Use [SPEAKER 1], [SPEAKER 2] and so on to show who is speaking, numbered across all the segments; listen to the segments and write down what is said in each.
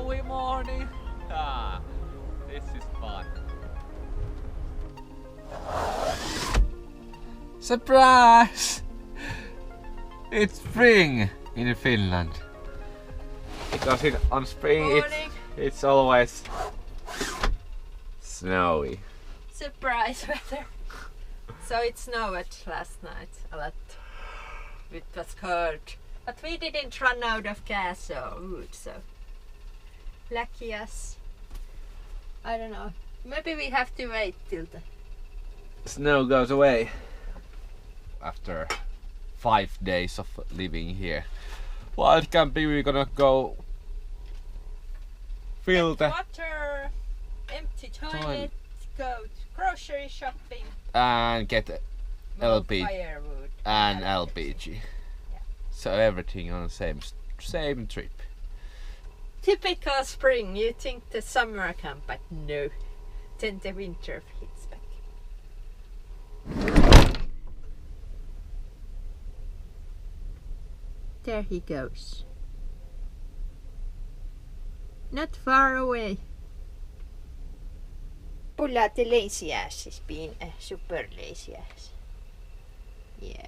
[SPEAKER 1] snowy morning. Ah, this is fun. Surprise! It's spring in Finland. Because on spring it's always snowy.
[SPEAKER 2] Surprise weather. So it snowed last night a lot. It was cold. But we didn't run out of gas or wood, so lucky us. I don't know. Maybe we have to wait till the
[SPEAKER 1] snow goes away after 5 days of living here. Wild camping, we're gonna go fill the
[SPEAKER 2] water, empty toilet, go grocery shopping,
[SPEAKER 1] and get LP
[SPEAKER 2] firewood
[SPEAKER 1] and LPG.
[SPEAKER 2] Yeah.
[SPEAKER 1] So everything on the same trip.
[SPEAKER 2] Typical spring. You think the summer camp, but no. Then the winter hits back. There he goes. Not far away. Pull out the lazy ass is being a super lazy ass. Yeah.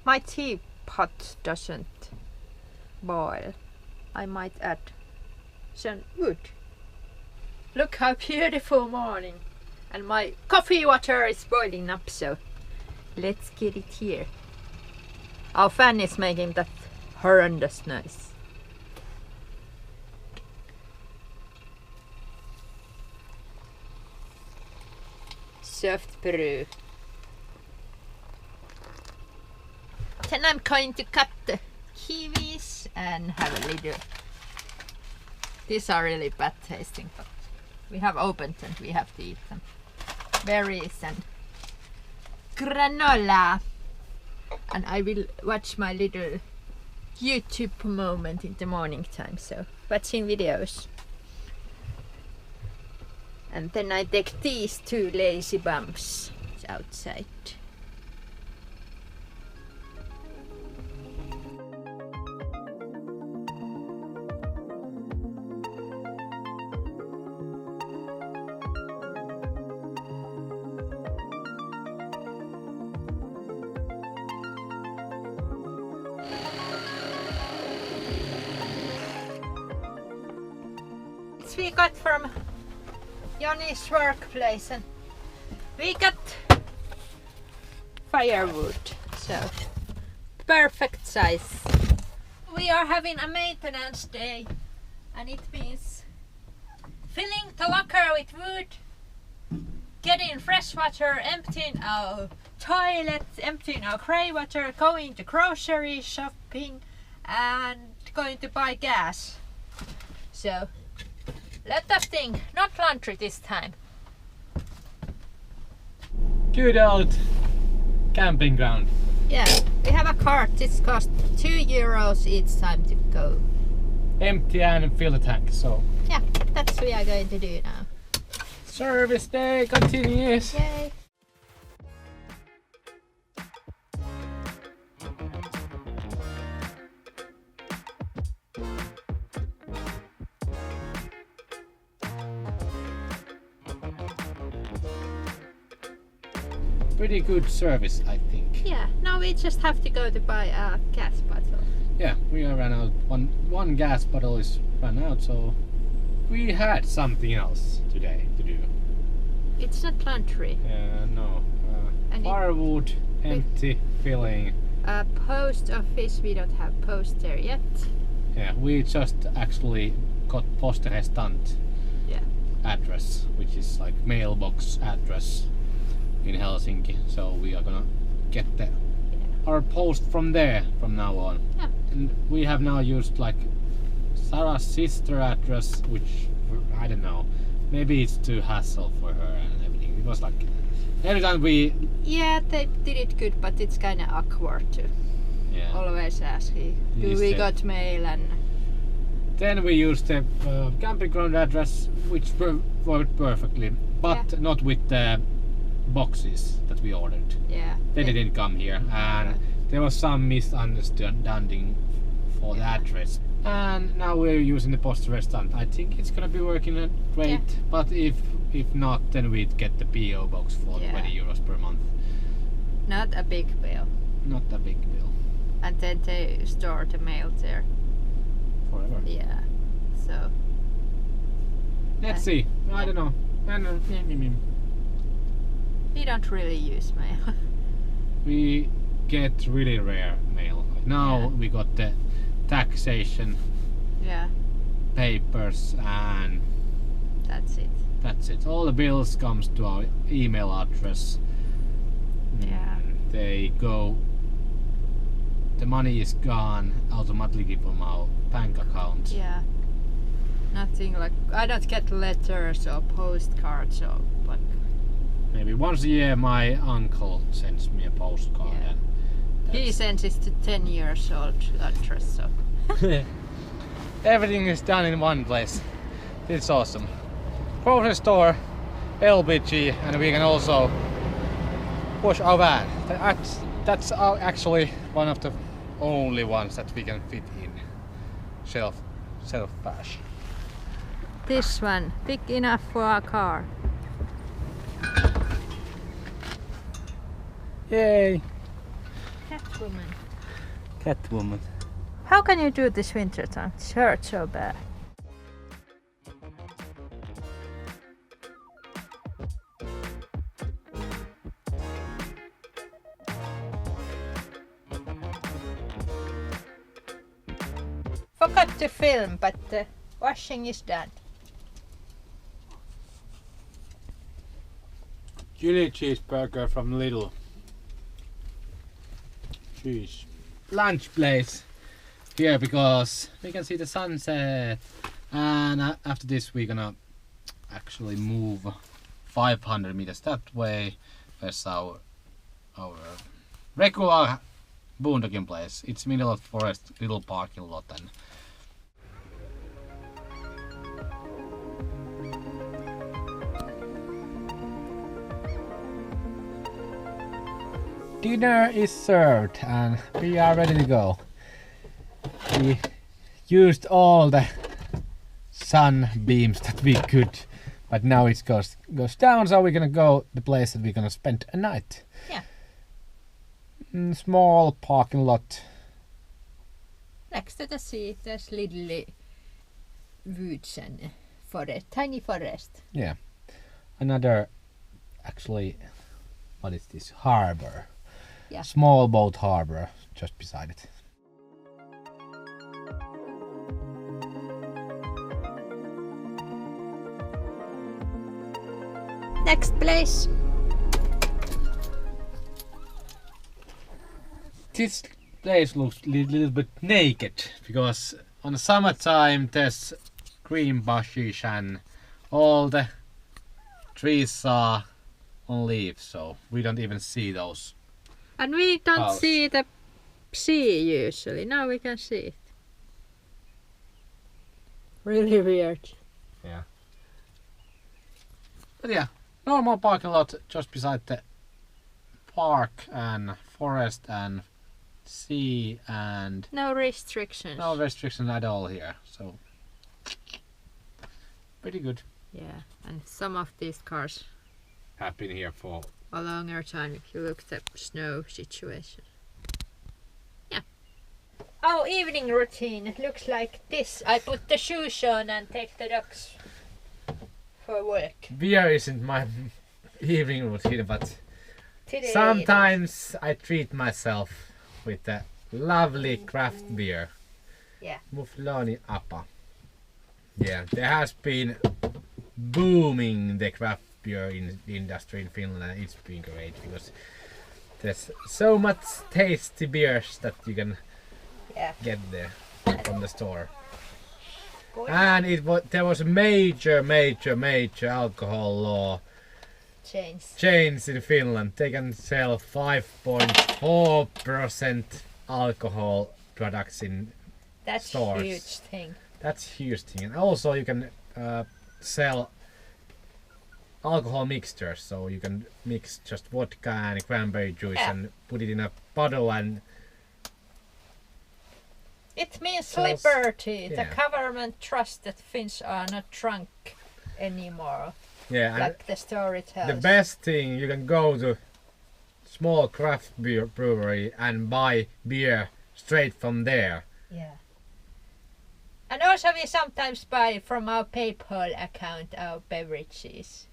[SPEAKER 2] My teapot doesn't boil. I might add some wood. Look how beautiful morning. And my coffee water is boiling up, so let's get it here. Our fan is making that horrendous noise. Soft brew. Then I'm going to cut the kiwis and have a little. These are really bad tasting, but we have opened and we have to eat them. Berries and granola. And I will watch my little YouTube moment in the morning time, so watching videos. And then I take these two lazy bums outside. We got from Joni's workplace, and we got firewood, so perfect size. We are having a maintenance day, and it means filling the locker with wood, getting fresh water, emptying our toilet, emptying our grey water, going to grocery shopping, and going to buy gas. So lot of things, not laundry this time.
[SPEAKER 1] Good old camping ground.
[SPEAKER 2] Yeah, we have a cart. This costs €2 each time to go.
[SPEAKER 1] Empty and fill the tank, so.
[SPEAKER 2] Yeah, that's what we are going to do now.
[SPEAKER 1] Service day continues.
[SPEAKER 2] Yay.
[SPEAKER 1] Pretty good service, I think.
[SPEAKER 2] Yeah, now we just have to go to buy a gas bottle.
[SPEAKER 1] Yeah, we are ran out. One gas bottle is run out, so we had something else today to do.
[SPEAKER 2] It's not laundry.
[SPEAKER 1] No. Firewood, empty, filling.
[SPEAKER 2] Post office, we don't have post there yet.
[SPEAKER 1] Yeah, we just actually got posterestant address, which is like mailbox address in Helsinki, so we are gonna get our post from there from now on.
[SPEAKER 2] Yeah.
[SPEAKER 1] And we have now used like Sarah's sister address, which I don't know, maybe it's too hassle for her and everything. It was like every time we...
[SPEAKER 2] Yeah, they did it good, but it's kinda awkward to always ask, do we got mail? And
[SPEAKER 1] then we used the Campground address, which worked perfectly, but not with the boxes that we ordered.
[SPEAKER 2] Yeah.
[SPEAKER 1] They didn't come here, and there was some misunderstanding for the address, and now we're using the post restaurant. I think it's gonna be working great, but if not, then we'd get the PO box for 20 euros per month.
[SPEAKER 2] Not a big bill.
[SPEAKER 1] Not a big bill.
[SPEAKER 2] And then they store the mail there.
[SPEAKER 1] Forever.
[SPEAKER 2] Yeah. So.
[SPEAKER 1] Let's see. I don't know.
[SPEAKER 2] We don't really use mail.
[SPEAKER 1] We get really rare mail. Like now we got the taxation papers, and
[SPEAKER 2] that's it.
[SPEAKER 1] That's it. All the bills comes to our email address.
[SPEAKER 2] Yeah.
[SPEAKER 1] They go. The money is gone automatically from our bank account.
[SPEAKER 2] Yeah. Nothing like, I don't get letters or postcards or like.
[SPEAKER 1] Maybe once a year my uncle sends me a postcard.
[SPEAKER 2] Yeah.
[SPEAKER 1] And
[SPEAKER 2] He sends it to 10 years old address. So.
[SPEAKER 1] Everything is done in one place. It's awesome. Grocery store, LPG, and we can also wash our van. That's actually one of the only ones that we can fit in self-wash.
[SPEAKER 2] This one, big enough for a car.
[SPEAKER 1] Yay!
[SPEAKER 2] Catwoman. How can you do this winter time? It hurts so bad. Forgot to film, but the washing is done.
[SPEAKER 1] Chili cheeseburger from Lidl. Cheese. Lunch place here because we can see the sunset, and after this we're gonna actually move 500 meters that way. There's our regular boondocking place. It's middle of forest, little parking lot, and dinner is served and we are ready to go. We used all the sunbeams that we could, but now it goes down, so we're gonna go the place that we're gonna spend a night.
[SPEAKER 2] Yeah.
[SPEAKER 1] Small parking lot.
[SPEAKER 2] Next to the sea, there's little woods and forest, tiny forest.
[SPEAKER 1] Yeah. Another, actually, what is this? Harbor.
[SPEAKER 2] Yeah.
[SPEAKER 1] Small boat harbor just beside it.
[SPEAKER 2] Next place.
[SPEAKER 1] This place looks a little bit naked because on the summertime there's green bushes and all the trees are on leaves, so we don't even see those.
[SPEAKER 2] And we don't
[SPEAKER 1] House.
[SPEAKER 2] see the sea usually. Now we can see it. Really weird.
[SPEAKER 1] Yeah. But yeah, normal parking lot just beside the park and forest and sea, and
[SPEAKER 2] No restrictions.
[SPEAKER 1] no restriction at all here, so pretty good.
[SPEAKER 2] Yeah, and some of these cars
[SPEAKER 1] Have been here for
[SPEAKER 2] a longer time if you look at the snow situation. Yeah. Our evening routine looks like this. I put the shoes on and take the dogs for work.
[SPEAKER 1] beer isn't my evening routine, but
[SPEAKER 2] Today
[SPEAKER 1] sometimes I treat myself with a lovely craft beer.
[SPEAKER 2] Yeah.
[SPEAKER 1] Mufloni Apa. Yeah, there has been booming the craft beer industry in Finland, and it's been great because there's so much tasty beers that you can get there from the store. And there was a major alcohol law change in Finland. They can sell 5.4% alcohol products in stores.
[SPEAKER 2] That's huge thing.
[SPEAKER 1] That's huge thing. And also you can sell alcohol mixtures, so you can mix just vodka and cranberry juice and put it in a bottle and
[SPEAKER 2] It means
[SPEAKER 3] Just-
[SPEAKER 2] liberty. The
[SPEAKER 3] yeah.
[SPEAKER 2] government trusts that Finns are not drunk anymore,
[SPEAKER 3] Yeah, and
[SPEAKER 2] like the story tells.
[SPEAKER 3] the best thing, you can go to small craft beer brewery and buy beer straight from there.
[SPEAKER 2] Yeah. And also we sometimes buy from our PayPal account our beverages,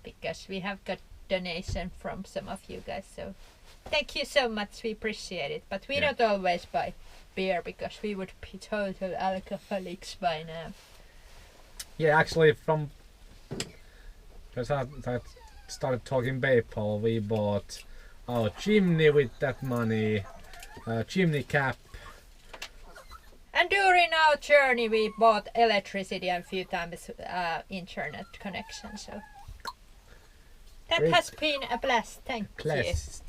[SPEAKER 2] because we have got donation from some of you guys. So thank you so much. We appreciate it. But we
[SPEAKER 3] Yeah.
[SPEAKER 2] don't always buy beer because we would be total alcoholics by now.
[SPEAKER 3] Yeah, actually, because I started talking PayPal, we bought our chimney with that money, chimney cap.
[SPEAKER 2] And during our journey, we bought electricity and a few times internet connection. So that
[SPEAKER 3] Great.
[SPEAKER 2] has been a blast. Thank you.
[SPEAKER 3] Blessed.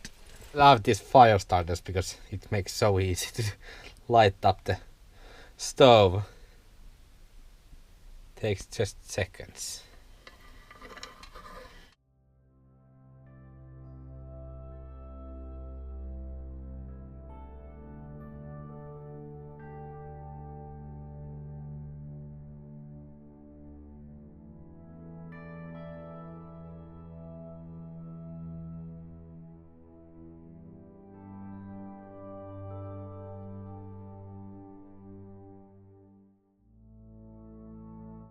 [SPEAKER 1] Love these fire starters because it makes so easy to light up the stove. Takes just seconds.